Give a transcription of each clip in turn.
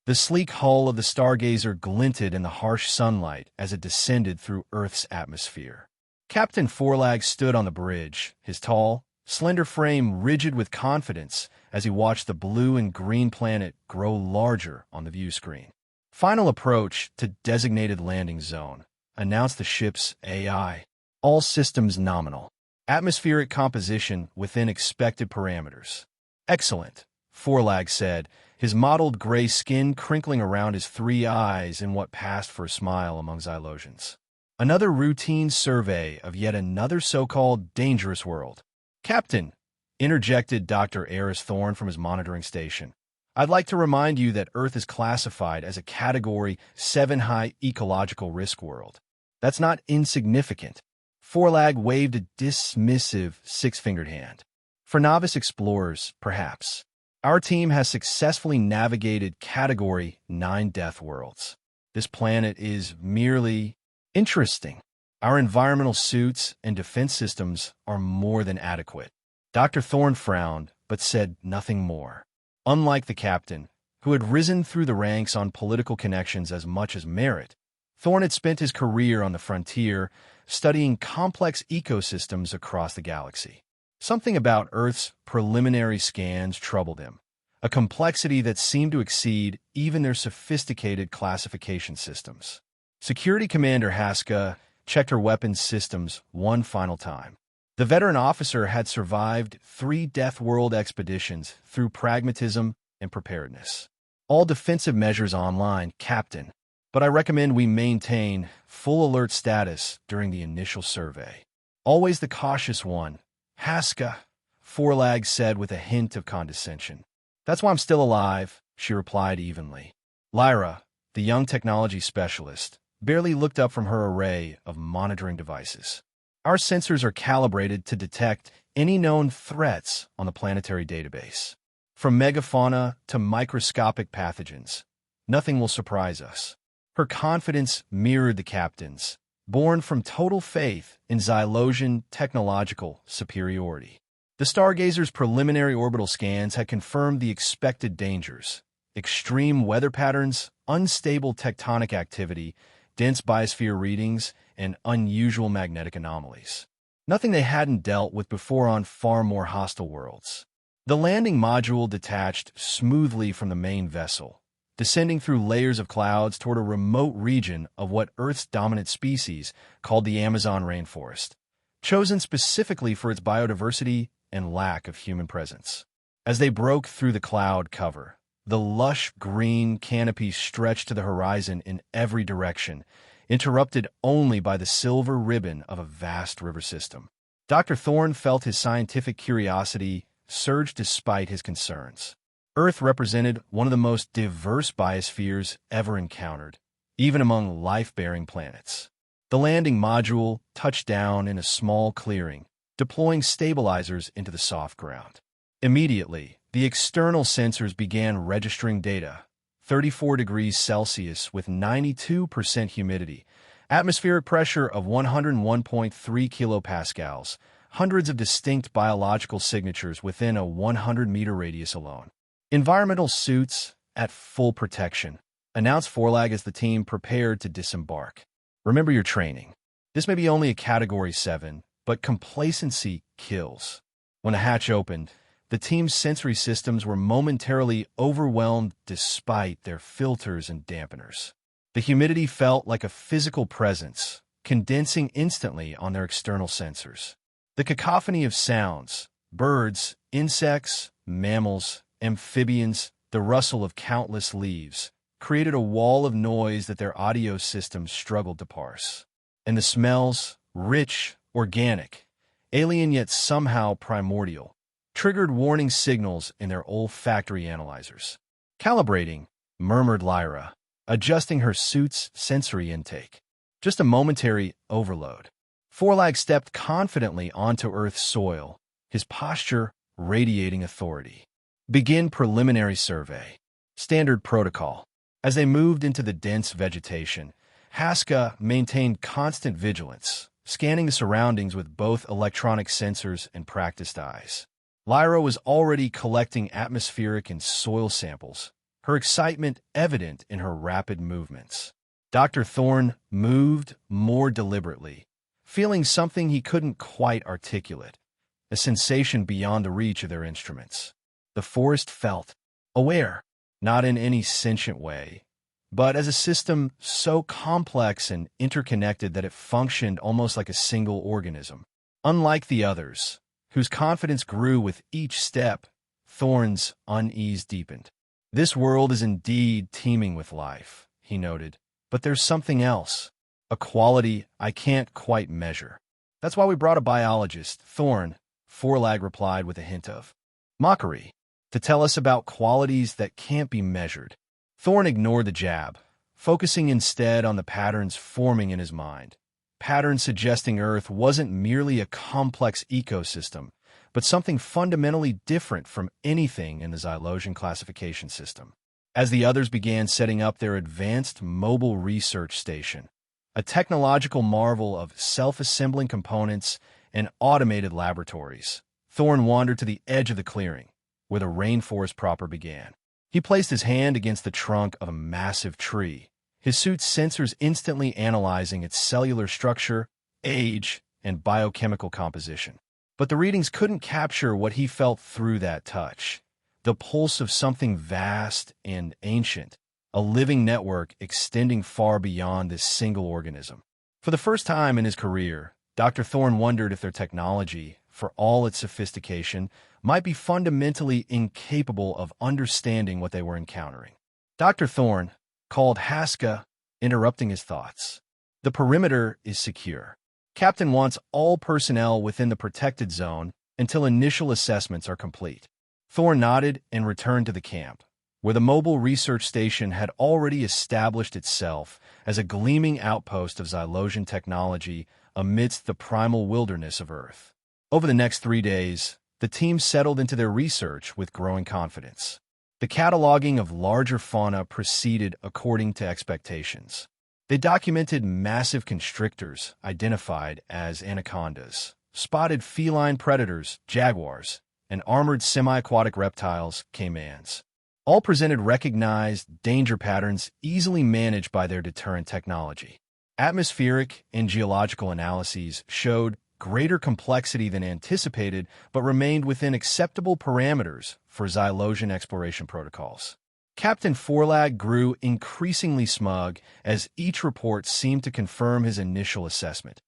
The sleek hull of the stargazer glinted in the harsh sunlight as it descended through Earth's atmosphere. Captain Forelag stood on the bridge, his tall, slender frame rigid with confidence as he watched the blue and green planet grow larger on the view screen. Final approach to designated landing zone, announced the ship's AI. All systems nominal. Atmospheric composition within expected parameters. Excellent, Forelag said, his mottled gray skin crinkling around his three eyes in what passed for a smile among Xylosians. Another routine survey of yet another so-called dangerous world. Captain, interjected Dr. Eris Thorne from his monitoring station, I'd like to remind you that Earth is classified as a Category 7 high ecological risk world. That's not insignificant. Forelag waved a dismissive six-fingered hand. For novice explorers, perhaps. Our team has successfully navigated Category 9 death worlds. This planet is merely interesting. Our environmental suits and defense systems are more than adequate. Dr. Thorne frowned, but said nothing more. Unlike the captain, who had risen through the ranks on political connections as much as merit, Thorne had spent his career on the frontier, studying complex ecosystems across the galaxy. Something about Earth's preliminary scans troubled him, a complexity that seemed to exceed even their sophisticated classification systems. Security Commander Haska checked her weapons systems one final time. The veteran officer had survived 3 Death World expeditions through pragmatism and preparedness. All defensive measures online, Captain, but I recommend we maintain full alert status during the initial survey. Always the cautious one, Haska, Forelag said with a hint of condescension. That's why I'm still alive, she replied evenly. Lyra, the young technology specialist, barely looked up from her array of monitoring devices. Our sensors are calibrated to detect any known threats on the planetary database. From megafauna to microscopic pathogens, nothing will surprise us. Her confidence mirrored the captain's, born from total faith in Xylosian technological superiority. The Stargazer's preliminary orbital scans had confirmed the expected dangers: extreme weather patterns, unstable tectonic activity, dense biosphere readings, and unusual magnetic anomalies. Nothing they hadn't dealt with before on far more hostile worlds. The landing module detached smoothly from the main vessel, descending through layers of clouds toward a remote region of what Earth's dominant species called the Amazon rainforest, chosen specifically for its biodiversity and lack of human presence. As they broke through the cloud cover, the lush green canopy stretched to the horizon in every direction, interrupted only by the silver ribbon of a vast river system. Dr. Thorne felt his scientific curiosity surge despite his concerns. Earth represented one of the most diverse biospheres ever encountered, even among life-bearing planets. The landing module touched down in a small clearing, deploying stabilizers into the soft ground. Immediately, the external sensors began registering data: 34 degrees Celsius with 92% humidity, atmospheric pressure of 101.3 kilopascals, hundreds of distinct biological signatures within a 100-meter radius alone. Environmental suits at full protection, announced Forelag as the team prepared to disembark. Remember your training. This may be only a Category 7, but complacency kills. When the hatch opened, the team's sensory systems were momentarily overwhelmed despite their filters and dampeners. The humidity felt like a physical presence, condensing instantly on their external sensors. The cacophony of sounds, birds, insects, mammals, amphibians, the rustle of countless leaves, created a wall of noise that their audio systems struggled to parse. And the smells, rich, organic, alien yet somehow primordial, triggered warning signals in their olfactory analyzers. Calibrating, murmured Lyra, adjusting her suit's sensory intake. Just a momentary overload. Forelag stepped confidently onto Earth's soil, his posture radiating authority. Begin preliminary survey. Standard protocol. As they moved into the dense vegetation, Haska maintained constant vigilance, scanning the surroundings with both electronic sensors and practiced eyes. Lyra was already collecting atmospheric and soil samples, her excitement evident in her rapid movements. Dr. Thorne moved more deliberately, feeling something he couldn't quite articulate, a sensation beyond the reach of their instruments. The forest felt aware, not in any sentient way, but as a system so complex and interconnected that it functioned almost like a single organism. Unlike the others, whose confidence grew with each step, Thorne's unease deepened. This world is indeed teeming with life, he noted, but there's something else, a quality I can't quite measure. That's why we brought a biologist, Thorne, Forelag replied with a hint of mockery, to tell us about qualities that can't be measured. Thorne ignored the jab, focusing instead on the patterns forming in his mind. Patterns suggesting Earth wasn't merely a complex ecosystem, but something fundamentally different from anything in the Xylosian classification system. As the others began setting up their advanced mobile research station, a technological marvel of self-assembling components and automated laboratories, Thorne wandered to the edge of the clearing, where the rainforest proper began. He placed his hand against the trunk of a massive tree, his suit's sensors instantly analyzing its cellular structure, age, and biochemical composition. But the readings couldn't capture what he felt through that touch, the pulse of something vast and ancient, a living network extending far beyond this single organism. For the first time in his career, Dr. Thorne wondered if their technology, for all its sophistication, might be fundamentally incapable of understanding what they were encountering. Dr. Thorne called Haska, interrupting his thoughts. The perimeter is secure. Captain wants all personnel within the protected zone until initial assessments are complete. Thorne nodded and returned to the camp, where the mobile research station had already established itself as a gleaming outpost of Xylosian technology amidst the primal wilderness of Earth. Over the next 3 days, the team settled into their research with growing confidence. The cataloging of larger fauna proceeded according to expectations. They documented massive constrictors identified as anacondas, spotted feline predators, jaguars, and armored semi-aquatic reptiles, caimans. All presented recognized danger patterns easily managed by their deterrent technology. Atmospheric and geological analyses showed greater complexity than anticipated, but remained within acceptable parameters for Xylosian exploration protocols. Captain Forelag grew increasingly smug as each report seemed to confirm his initial assessment.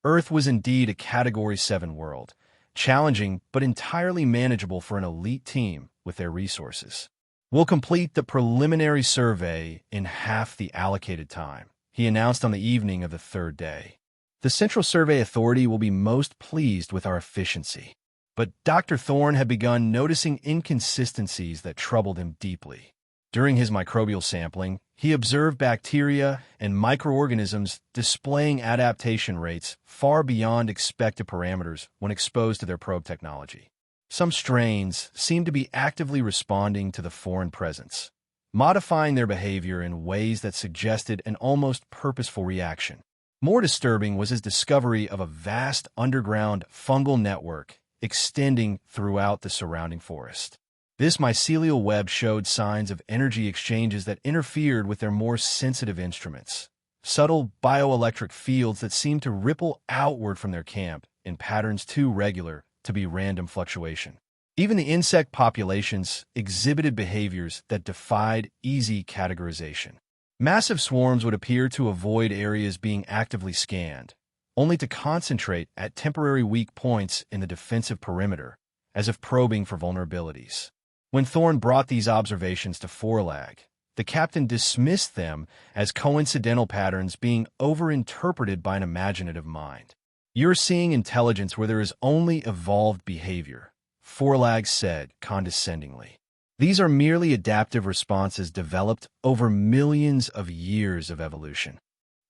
Earth was indeed a Category 7 world, challenging but entirely manageable for an elite team with their resources. We'll complete the preliminary survey in half the allocated time, he announced on the evening of the third day. The Central Survey Authority will be most pleased with our efficiency. But Dr. Thorne had begun noticing inconsistencies that troubled him deeply. During his microbial sampling, he observed bacteria and microorganisms displaying adaptation rates far beyond expected parameters when exposed to their probe technology. Some strains seemed to be actively responding to the foreign presence, modifying their behavior in ways that suggested an almost purposeful reaction. More disturbing was his discovery of a vast underground fungal network extending throughout the surrounding forest. This mycelial web showed signs of energy exchanges that interfered with their more sensitive instruments, subtle bioelectric fields that seemed to ripple outward from their camp in patterns too regular to be random fluctuation. Even the insect populations exhibited behaviors that defied easy categorization. Massive swarms would appear to avoid areas being actively scanned, only to concentrate at temporary weak points in the defensive perimeter, as if probing for vulnerabilities. When Thorne brought these observations to Forelag, the captain dismissed them as coincidental patterns being overinterpreted by an imaginative mind. "You're seeing intelligence where there is only evolved behavior," Forelag said condescendingly. "These are merely adaptive responses developed over millions of years of evolution."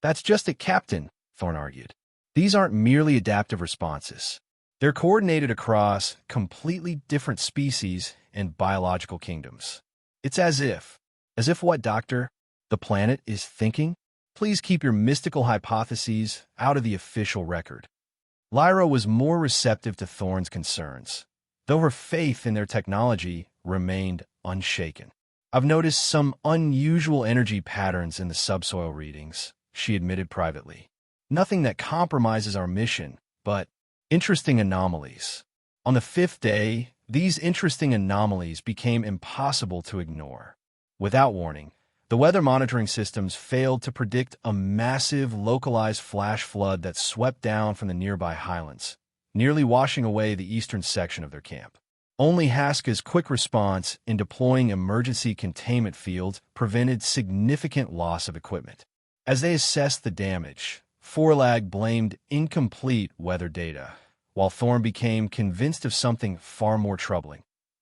"That's just it, Captain," Thorne argued. "These aren't merely adaptive responses. They're coordinated across completely different species and biological kingdoms. It's as if what, Doctor? The planet is thinking? Please keep your mystical hypotheses out of the official record." Lyra was more receptive to Thorne's concerns, though her faith in their technology remained unshaken. I've noticed some unusual energy patterns in the subsoil readings, she admitted privately. Nothing that compromises our mission, but interesting anomalies. On the fifth day, these interesting anomalies became impossible to ignore. Without warning, the weather monitoring systems failed to predict a massive localized flash flood that swept down from the nearby highlands, nearly washing away the eastern section of their camp. Only Haska's quick response in deploying emergency containment fields prevented significant loss of equipment. As they assessed the damage, Forlag blamed incomplete weather data, while Thorne became convinced of something far more troubling.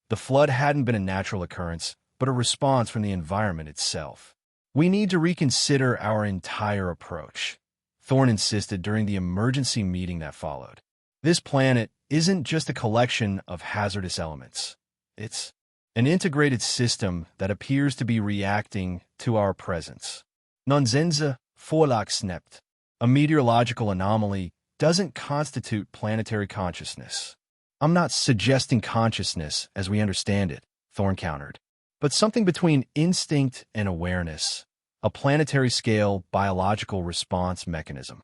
The flood hadn't been a natural occurrence, but a response from the environment itself. We need to reconsider our entire approach, Thorne insisted during the emergency meeting that followed. This planet isn't just a collection of hazardous elements. It's an integrated system that appears to be reacting to our presence. Nonsense, Vorlagsnept. A meteorological anomaly doesn't constitute planetary consciousness. I'm not suggesting consciousness as we understand it, Thorne countered, but something between instinct and awareness, a planetary-scale biological response mechanism.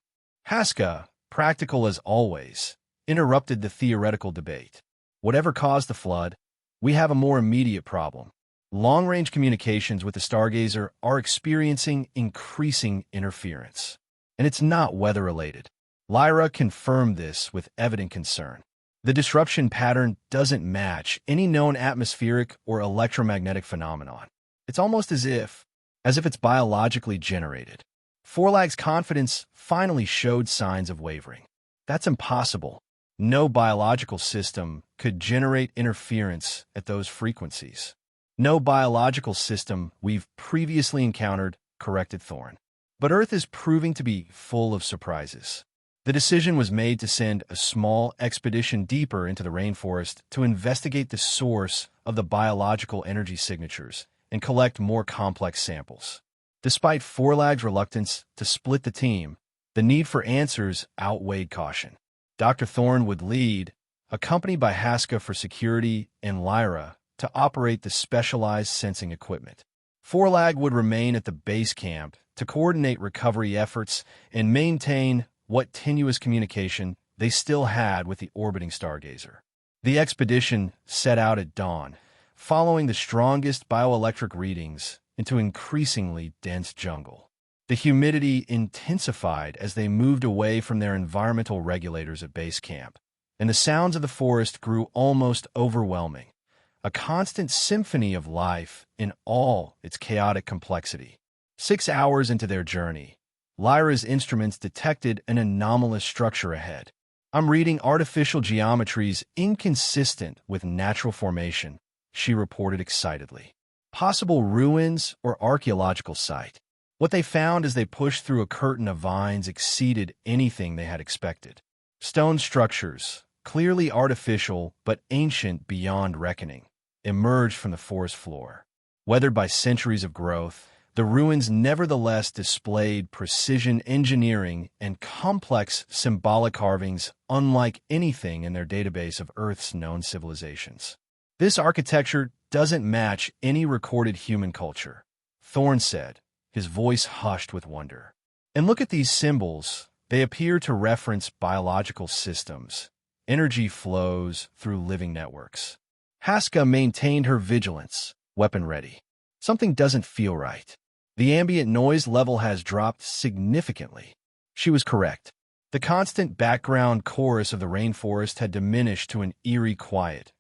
Haska, practical as always, interrupted the theoretical debate. Whatever caused the flood, we have a more immediate problem. Long-range communications with the Stargazer are experiencing increasing interference. And it's not weather-related. Lyra confirmed this with evident concern. The disruption pattern doesn't match any known atmospheric or electromagnetic phenomenon. It's almost as if it's biologically generated. Forlag's confidence finally showed signs of wavering. That's impossible. No biological system could generate interference at those frequencies. No biological system we've previously encountered, corrected Thorne. But Earth is proving to be full of surprises. The decision was made to send a small expedition deeper into the rainforest to investigate the source of the biological energy signatures and collect more complex samples. Despite Forlag's reluctance to split the team, the need for answers outweighed caution. Dr. Thorne would lead, accompanied by Haska for security and Lyra to operate the specialized sensing equipment. Forlag would remain at the base camp to coordinate recovery efforts and maintain what tenuous communication they still had with the orbiting Stargazer. The expedition set out at dawn, following the strongest bioelectric readings into increasingly dense jungle. The humidity intensified as they moved away from their environmental regulators at base camp, and the sounds of the forest grew almost overwhelming, a constant symphony of life in all its chaotic complexity. 6 hours into their journey, Lyra's instruments detected an anomalous structure ahead. I'm reading artificial geometries inconsistent with natural formation, she reported excitedly. Possible ruins or archaeological site. What they found as they pushed through a curtain of vines exceeded anything they had expected. Stone structures, clearly artificial but ancient beyond reckoning, emerged from the forest floor. Weathered by centuries of growth, the ruins nevertheless displayed precision engineering and complex symbolic carvings unlike anything in their database of Earth's known civilizations. This architecture doesn't match any recorded human culture, Thorne said, his voice hushed with wonder. And look at these symbols. They appear to reference biological systems, energy flows through living networks. Haska maintained her vigilance, weapon ready. Something doesn't feel right. The ambient noise level has dropped significantly. She was correct. The constant background chorus of the rainforest had diminished to an eerie quiet,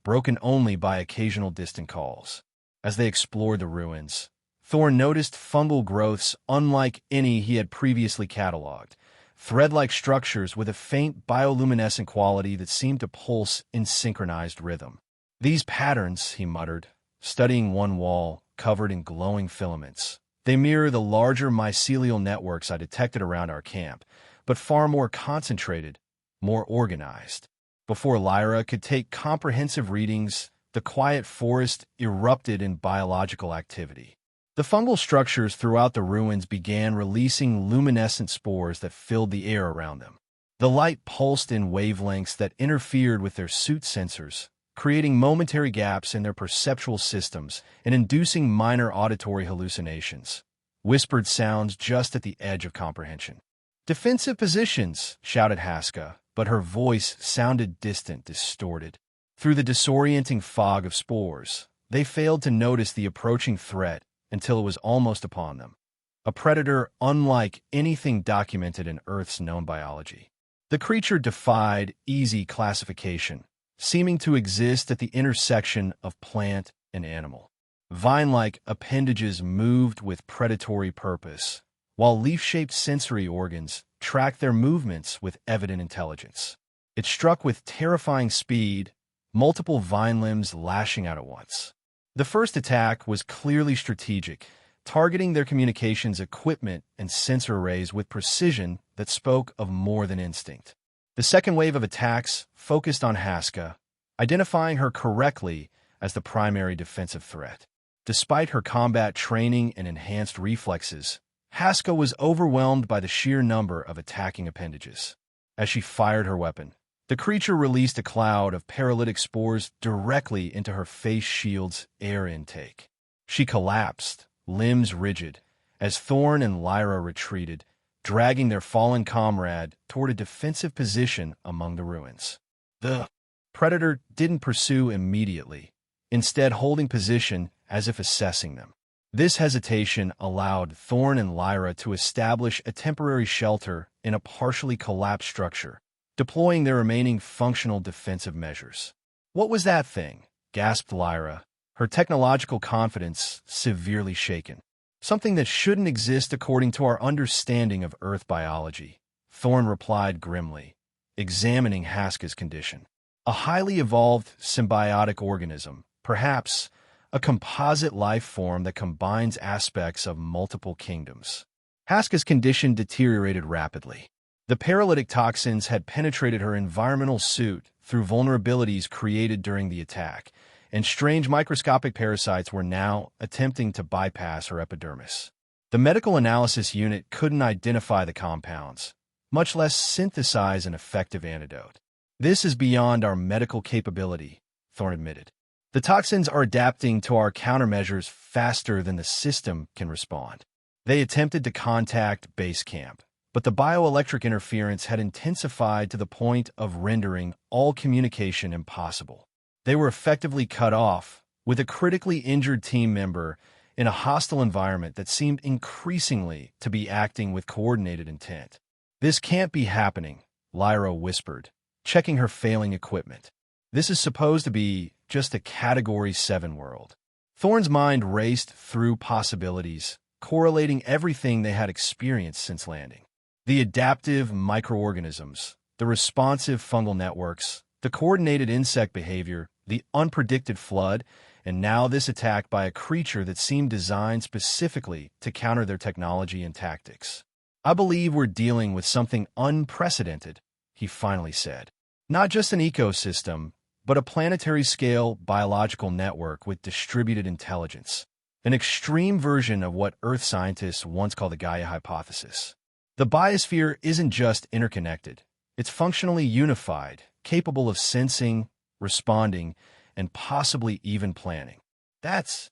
broken only by occasional distant calls. As they explored the ruins, Thorne noticed fungal growths unlike any he had previously cataloged, thread-like structures with a faint bioluminescent quality that seemed to pulse in synchronized rhythm. These patterns, he muttered, studying one wall covered in glowing filaments. They mirror the larger mycelial networks I detected around our camp, but far more concentrated, more organized. Before Lyra could take comprehensive readings, the quiet forest erupted in biological activity. The fungal structures throughout the ruins began releasing luminescent spores that filled the air around them. The light pulsed in wavelengths that interfered with their suit sensors, creating momentary gaps in their perceptual systems and inducing minor auditory hallucinations. Whispered sounds just at the edge of comprehension. "Defensive positions," shouted Haska, but her voice sounded distant, distorted. Through the disorienting fog of spores, they failed to notice the approaching threat until it was almost upon them. A predator unlike anything documented in Earth's known biology. The creature defied easy classification, seeming to exist at the intersection of plant and animal. Vine-like appendages moved with predatory purpose, while leaf-shaped sensory organs tracked their movements with evident intelligence. It struck with terrifying speed, multiple vine limbs lashing out at once. The first attack was clearly strategic, targeting their communications equipment and sensor arrays with precision that spoke of more than instinct. The second wave of attacks focused on Haska, identifying her correctly as the primary defensive threat. Despite her combat training and enhanced reflexes, Haska was overwhelmed by the sheer number of attacking appendages. As she fired her weapon, the creature released a cloud of paralytic spores directly into her face shield's air intake. She collapsed, limbs rigid, as Thorn and Lyra retreated, dragging their fallen comrade toward a defensive position among the ruins. The predator didn't pursue immediately, instead holding position as if assessing them. This hesitation allowed Thorn and Lyra to establish a temporary shelter in a partially collapsed structure, deploying their remaining functional defensive measures. "What was that thing?" gasped Lyra, her technological confidence severely shaken. "Something that shouldn't exist according to our understanding of Earth biology," Thorn replied grimly, examining Haska's condition. "A highly evolved symbiotic organism, perhaps a composite life form that combines aspects of multiple kingdoms." Haska's condition deteriorated rapidly. The paralytic toxins had penetrated her environmental suit through vulnerabilities created during the attack, and strange microscopic parasites were now attempting to bypass her epidermis. The medical analysis unit couldn't identify the compounds, much less synthesize an effective antidote. "This is beyond our medical capability," Thorn admitted. "The toxins are adapting to our countermeasures faster than the system can respond." They attempted to contact base camp, but the bioelectric interference had intensified to the point of rendering all communication impossible. They were effectively cut off, with a critically injured team member in a hostile environment that seemed increasingly to be acting with coordinated intent. "This can't be happening," Lyra whispered, checking her failing equipment. "This is supposed to be just a Category 7 world." Thorn's mind raced through possibilities, correlating everything they had experienced since landing. The adaptive microorganisms, the responsive fungal networks, the coordinated insect behavior, the unpredicted flood, and now this attack by a creature that seemed designed specifically to counter their technology and tactics. "I believe we're dealing with something unprecedented," he finally said. "Not just an ecosystem, but a planetary-scale biological network with distributed intelligence. An extreme version of what Earth scientists once called the Gaia hypothesis. The biosphere isn't just interconnected. It's functionally unified, capable of sensing, responding, and possibly even planning." That's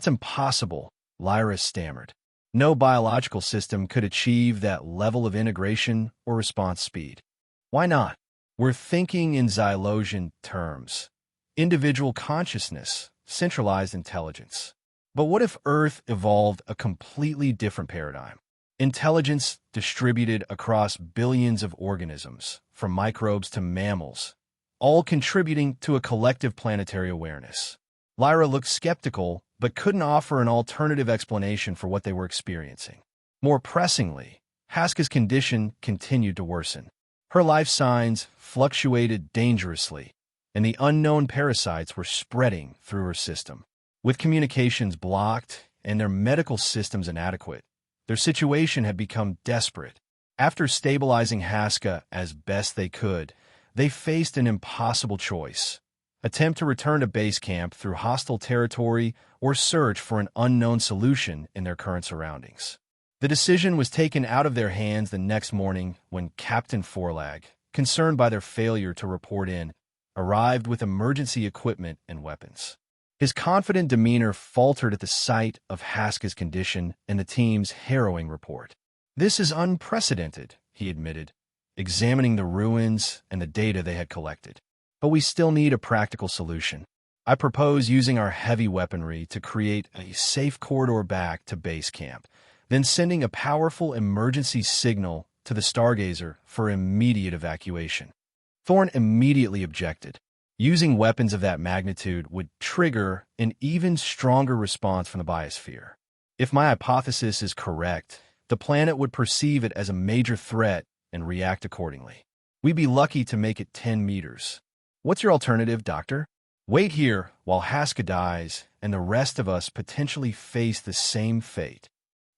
impossible," Lyra stammered. "No biological system could achieve that level of integration or response speed." "Why not?" "We're thinking in Xylosian terms. Individual consciousness, centralized intelligence. But what if Earth evolved a completely different paradigm? Intelligence distributed across billions of organisms, from microbes to mammals, all contributing to a collective planetary awareness." Lyra looked skeptical, but couldn't offer an alternative explanation for what they were experiencing. More pressingly, Haska's condition continued to worsen. Her life signs fluctuated dangerously, and the unknown parasites were spreading through her system. With communications blocked and their medical systems inadequate, their situation had become desperate. After stabilizing Haska as best they could, they faced an impossible choice: attempt to return to base camp through hostile territory or search for an unknown solution in their current surroundings. The decision was taken out of their hands the next morning when Captain Forlag, concerned by their failure to report in, arrived with emergency equipment and weapons. His confident demeanor faltered at the sight of Haska's condition and the team's harrowing report. "This is unprecedented," he admitted, examining the ruins and the data they had collected. "But we still need a practical solution. I propose using our heavy weaponry to create a safe corridor back to base camp, then sending a powerful emergency signal to the Stargazer for immediate evacuation." Thorn immediately objected. Using weapons of that magnitude would trigger an even stronger response from the biosphere. If my hypothesis is correct, the planet would perceive it as a major threat and react accordingly. We'd be lucky to make it 10 meters. "What's your alternative, Doctor?" "Wait here while Haska dies and the rest of us potentially face the same fate."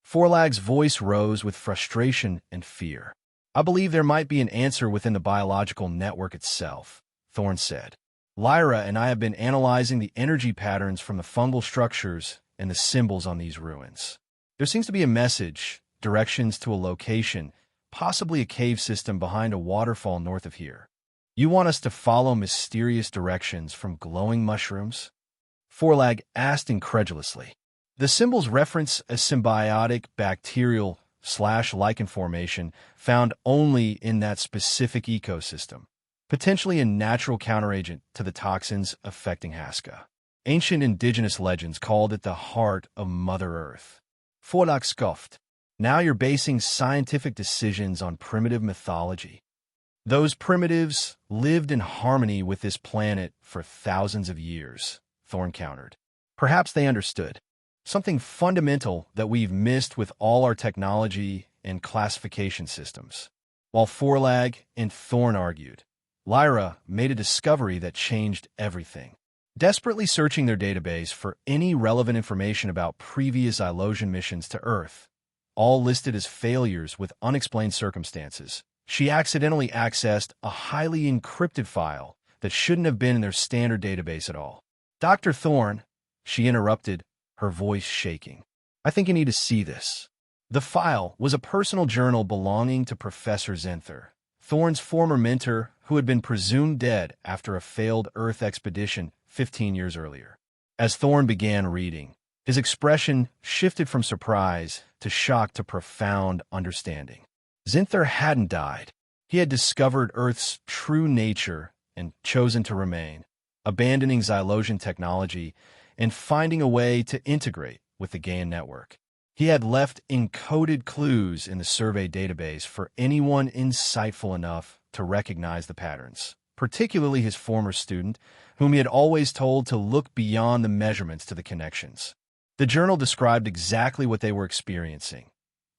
Forlag's voice rose with frustration and fear. "I believe there might be an answer within the biological network itself," Thorn said. "Lyra and I have been analyzing the energy patterns from the fungal structures and the symbols on these ruins. There seems to be a message, directions to a location, possibly a cave system behind a waterfall north of here. You want us to follow mysterious directions from glowing mushrooms?" Forlag asked incredulously. "The symbols reference a symbiotic bacterial/lichen formation found only in that specific ecosystem, potentially a natural counteragent to the toxins affecting Haska. Ancient indigenous legends called it the heart of Mother Earth." Forlag scoffed. "Now you're basing scientific decisions on primitive mythology." "Those primitives lived in harmony with this planet for thousands of years," Thorn countered. "Perhaps they understood something fundamental that we've missed with all our technology and classification systems." While Forlag and Thorn argued, Lyra made a discovery that changed everything. Desperately searching their database for any relevant information about previous Ilosian missions to Earth, all listed as failures with unexplained circumstances, she accidentally accessed a highly encrypted file that shouldn't have been in their standard database at all. "Dr. Thorn," she interrupted, her voice shaking, "I think you need to see this." The file was a personal journal belonging to Professor Zenther, Thorn's former mentor, who had been presumed dead after a failed Earth expedition 15 years earlier. As Thorn began reading, his expression shifted from surprise to shock to profound understanding. Zenther hadn't died. He had discovered Earth's true nature and chosen to remain, abandoning Xylosian technology and finding a way to integrate with the Gaian network. He had left encoded clues in the survey database for anyone insightful enough to recognize the patterns, particularly his former student, whom he had always told to look beyond the measurements to the connections. The journal described exactly what they were experiencing: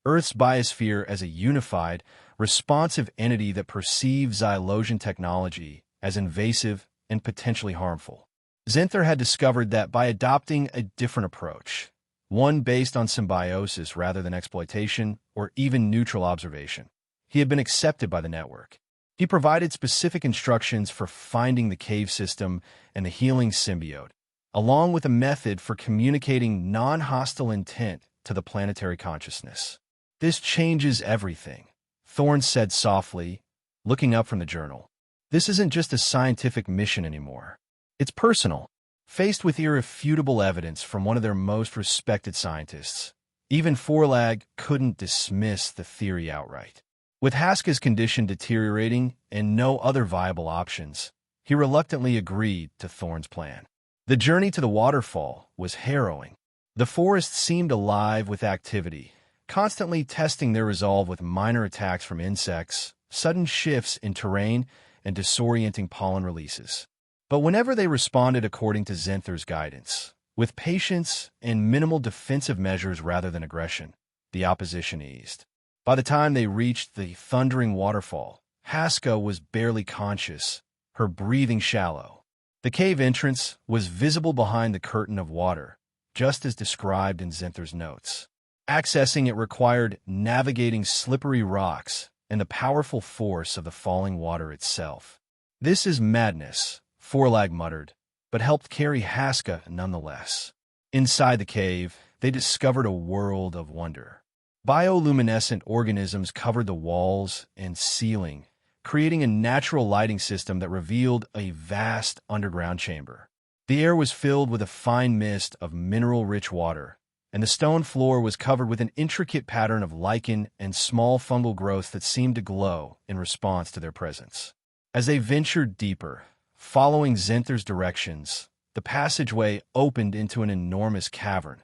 Earth's biosphere as a unified, responsive entity that perceives Xylosian technology as invasive and potentially harmful. Zenther had discovered that by adopting a different approach, one based on symbiosis rather than exploitation or even neutral observation, he had been accepted by the network. He provided specific instructions for finding the cave system and the healing symbiote, along with a method for communicating non-hostile intent to the planetary consciousness. "This changes everything," Thorn said softly, looking up from the journal. "This isn't just a scientific mission anymore. It's personal." Faced with irrefutable evidence from one of their most respected scientists, even Forlag couldn't dismiss the theory outright. With Haska's condition deteriorating and no other viable options, he reluctantly agreed to Thorn's plan. The journey to the waterfall was harrowing. The forest seemed alive with activity, constantly testing their resolve with minor attacks from insects, sudden shifts in terrain, and disorienting pollen releases. But whenever they responded according to Zenther's guidance, with patience and minimal defensive measures rather than aggression, the opposition eased. By the time they reached the thundering waterfall, Haska was barely conscious, her breathing shallow. The cave entrance was visible behind the curtain of water, just as described in Zenther's notes. Accessing it required navigating slippery rocks and the powerful force of the falling water itself. "This is madness," Forlag muttered, but helped carry Haska nonetheless. Inside the cave, they discovered a world of wonder. Bioluminescent organisms covered the walls and ceiling, creating a natural lighting system that revealed a vast underground chamber. The air was filled with a fine mist of mineral-rich water, and the stone floor was covered with an intricate pattern of lichen and small fungal growths that seemed to glow in response to their presence. As they ventured deeper, following Zenther's directions, the passageway opened into an enormous cavern,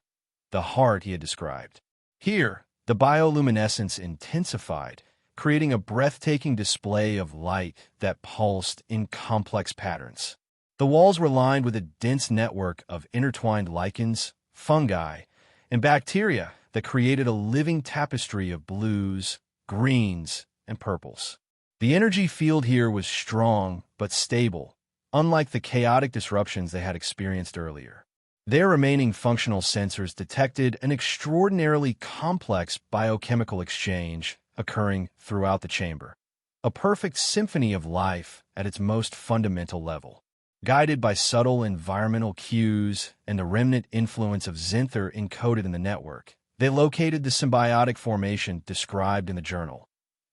the heart he had described. Here, the bioluminescence intensified, creating a breathtaking display of light that pulsed in complex patterns. The walls were lined with a dense network of intertwined lichens, fungi, and bacteria that created a living tapestry of blues, greens, and purples. The energy field here was strong but stable, unlike the chaotic disruptions they had experienced earlier. Their remaining functional sensors detected an extraordinarily complex biochemical exchange occurring throughout the chamber, a perfect symphony of life at its most fundamental level. Guided by subtle environmental cues and the remnant influence of Zenther encoded in the network, they located the symbiotic formation described in the journal,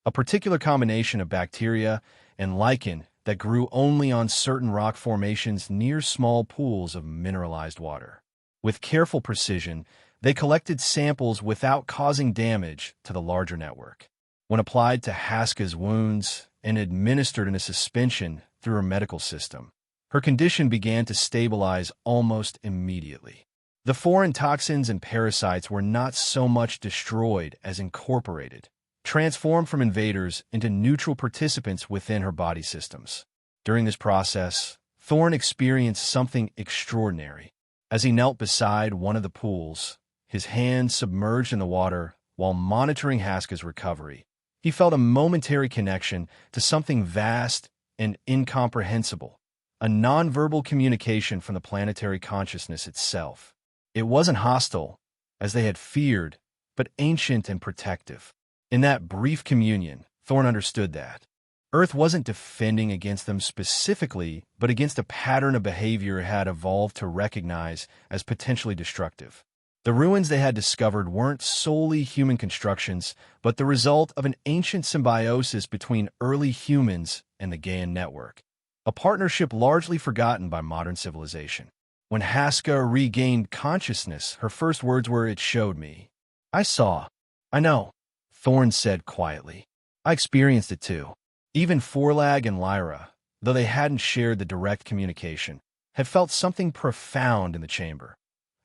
a particular combination of bacteria and lichen that grew only on certain rock formations near small pools of mineralized water. With careful precision, they collected samples without causing damage to the larger network. When applied to Haska's wounds and administered in a suspension through her medical system, her condition began to stabilize almost immediately. The foreign toxins and parasites were not so much destroyed as incorporated, transformed from invaders into neutral participants within her body systems. During this process, Thorn experienced something extraordinary. As he knelt beside one of the pools, his hands submerged in the water while monitoring Haska's recovery, he felt a momentary connection to something vast and incomprehensible, a nonverbal communication from the planetary consciousness itself. It wasn't hostile, as they had feared, but ancient and protective. In that brief communion, Thorn understood that Earth wasn't defending against them specifically, but against a pattern of behavior it had evolved to recognize as potentially destructive. The ruins they had discovered weren't solely human constructions, but the result of an ancient symbiosis between early humans and the Gaian network, a partnership largely forgotten by modern civilization. When Haska regained consciousness, her first words were, "It showed me." "I saw. I know," Thorn said quietly. "I experienced it too." Even Forlag and Lyra, though they hadn't shared the direct communication, had felt something profound in the chamber,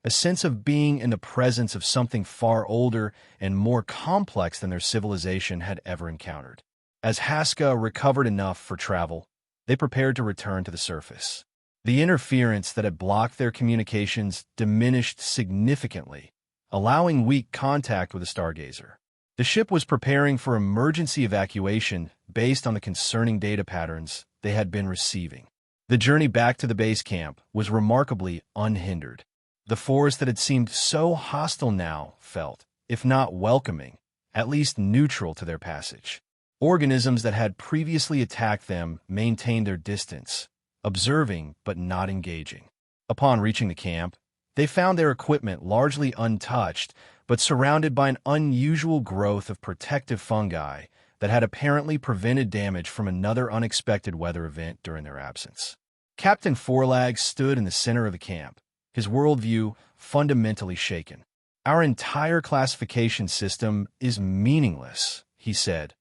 a sense of being in the presence of something far older and more complex than their civilization had ever encountered. As Haska recovered enough for travel, they prepared to return to the surface. The interference that had blocked their communications diminished significantly, allowing weak contact with the Stargazer. The ship was preparing for emergency evacuation based on the concerning data patterns they had been receiving. The journey back to the base camp was remarkably unhindered. The forest that had seemed so hostile now felt, if not welcoming, at least neutral to their passage. Organisms that had previously attacked them maintained their distance, observing but not engaging. Upon reaching the camp, they found their equipment largely untouched, but surrounded by an unusual growth of protective fungi that had apparently prevented damage from another unexpected weather event during their absence. Captain Forlag stood in the center of the camp, his worldview fundamentally shaken. "Our entire classification system is meaningless," he said,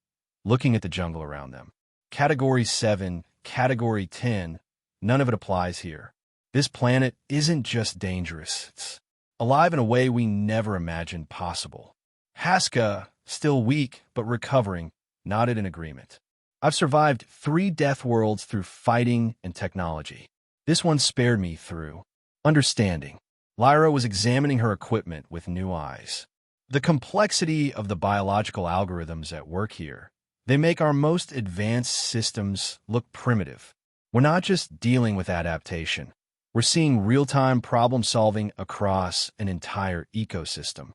looking at the jungle around them. "Category 7, Category 10, none of it applies here. This planet isn't just dangerous, it's alive in a way we never imagined possible." Haska, still weak but recovering, nodded in agreement. "I've survived 3 Deathworlds through fighting and technology. This one spared me through understanding." Lyra was examining her equipment with new eyes. "The complexity of the biological algorithms at work here, they make our most advanced systems look primitive. We're not just dealing with adaptation. We're seeing real-time problem-solving across an entire ecosystem."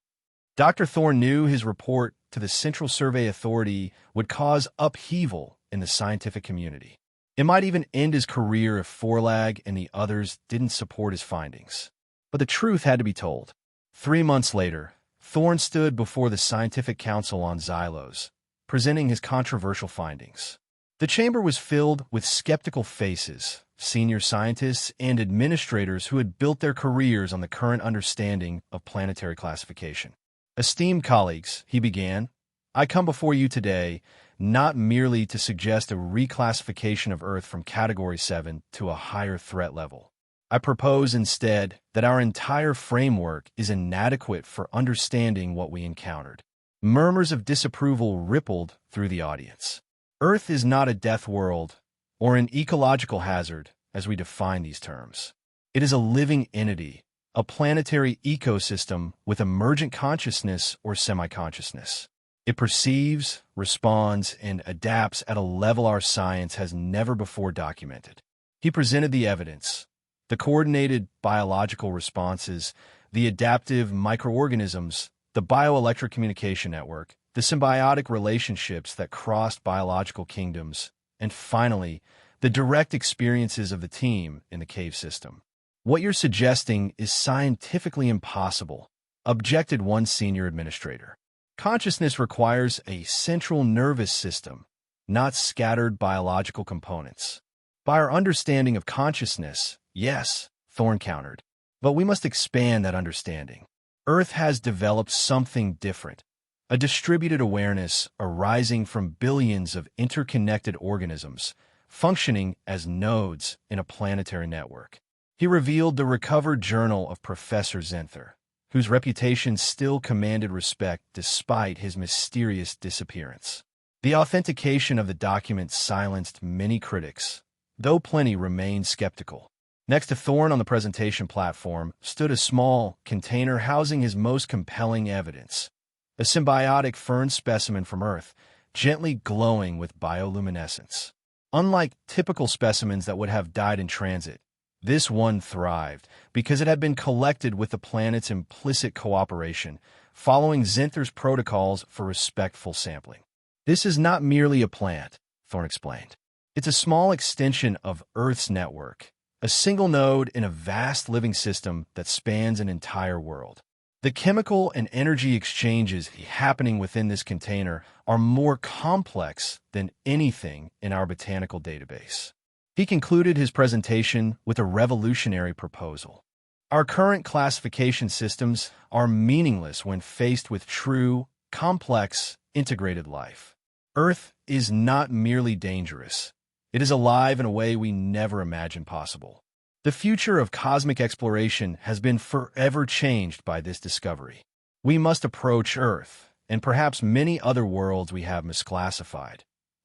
Dr. Thorne knew his report to the Central Survey Authority would cause upheaval in the scientific community. It might even end his career if Forlag and the others didn't support his findings. But the truth had to be told. 3 months later, Thorne stood before the Scientific Council on Xylos, presenting his controversial findings. The chamber was filled with skeptical faces, senior scientists and administrators who had built their careers on the current understanding of planetary classification. "Esteemed colleagues," he began, "I come before you today not merely to suggest a reclassification of Earth from Category 7 to a higher threat level. I propose instead that our entire framework is inadequate for understanding what we encountered." Murmurs of disapproval rippled through the audience. Earth is not a death world or an ecological hazard, as we define these terms. It is a living entity, a planetary ecosystem with emergent consciousness or semi-consciousness. It perceives, responds, and adapts at a level our science has never before documented. He presented the evidence, the coordinated biological responses, the adaptive microorganisms, the bioelectric communication network, the symbiotic relationships that crossed biological kingdoms, and finally, the direct experiences of the team in the cave system. "What you're suggesting is scientifically impossible," objected one senior administrator. "Consciousness requires a central nervous system, not scattered biological components." "By our understanding of consciousness, yes," Thorne countered, "but we must expand that understanding. Earth has developed something different, a distributed awareness arising from billions of interconnected organisms, functioning as nodes in a planetary network." He revealed the recovered journal of Professor Zenther, whose reputation still commanded respect despite his mysterious disappearance. The authentication of the document silenced many critics, though plenty remained skeptical. Next to Thorne on the presentation platform stood a small container housing his most compelling evidence, a symbiotic fern specimen from Earth, gently glowing with bioluminescence. Unlike typical specimens that would have died in transit, this one thrived because it had been collected with the planet's implicit cooperation, following Zenther's protocols for respectful sampling. "This is not merely a plant," Thorne explained. "It's a small extension of Earth's network, a single node in a vast living system that spans an entire world. The chemical and energy exchanges happening within this container are more complex than anything in our botanical database." He concluded his presentation with a revolutionary proposal. "Our current classification systems are meaningless when faced with true, complex, integrated life. Earth is not merely dangerous. It is alive in a way we never imagined possible. The future of cosmic exploration has been forever changed by this discovery. We must approach Earth, and perhaps many other worlds we have misclassified,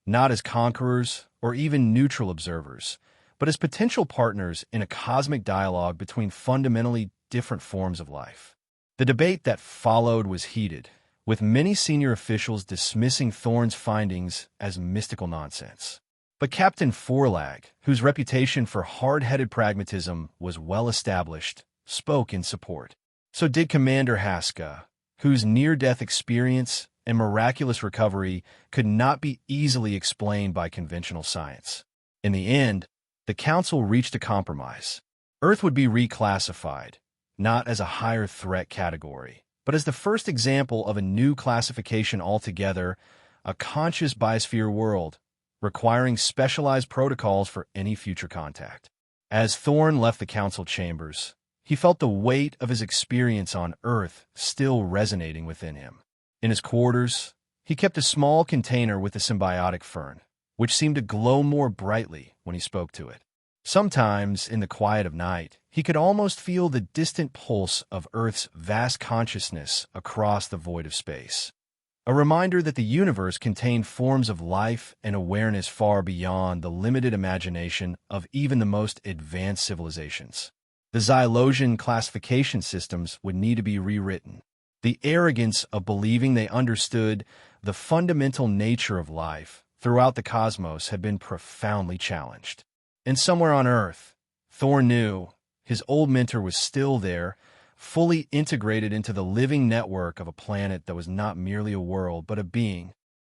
not as conquerors or even neutral observers, but as potential partners in a cosmic dialogue between fundamentally different forms of life." The debate that followed was heated, with many senior officials dismissing Thorne's findings as mystical nonsense. But Captain Forlag, whose reputation for hard-headed pragmatism was well established, spoke in support. So did Commander Haska, whose near-death experience and miraculous recovery could not be easily explained by conventional science. In the end, the Council reached a compromise. Earth would be reclassified, not as a higher threat category, but as the first example of a new classification altogether, a conscious biosphere world, requiring specialized protocols for any future contact. As Thorne left the council chambers, he felt the weight of his experience on Earth still resonating within him. In his quarters, he kept a small container with a symbiotic fern, which seemed to glow more brightly when he spoke to it. Sometimes, in the quiet of night, he could almost feel the distant pulse of Earth's vast consciousness across the void of space. A reminder that the universe contained forms of life and awareness far beyond the limited imagination of even the most advanced civilizations. The Xylosian classification systems would need to be rewritten. The arrogance of believing they understood the fundamental nature of life throughout the cosmos had been profoundly challenged. And somewhere on Earth, Thorne knew his old mentor was still there, fully integrated into the living network of a planet that was not merely a world, but a being,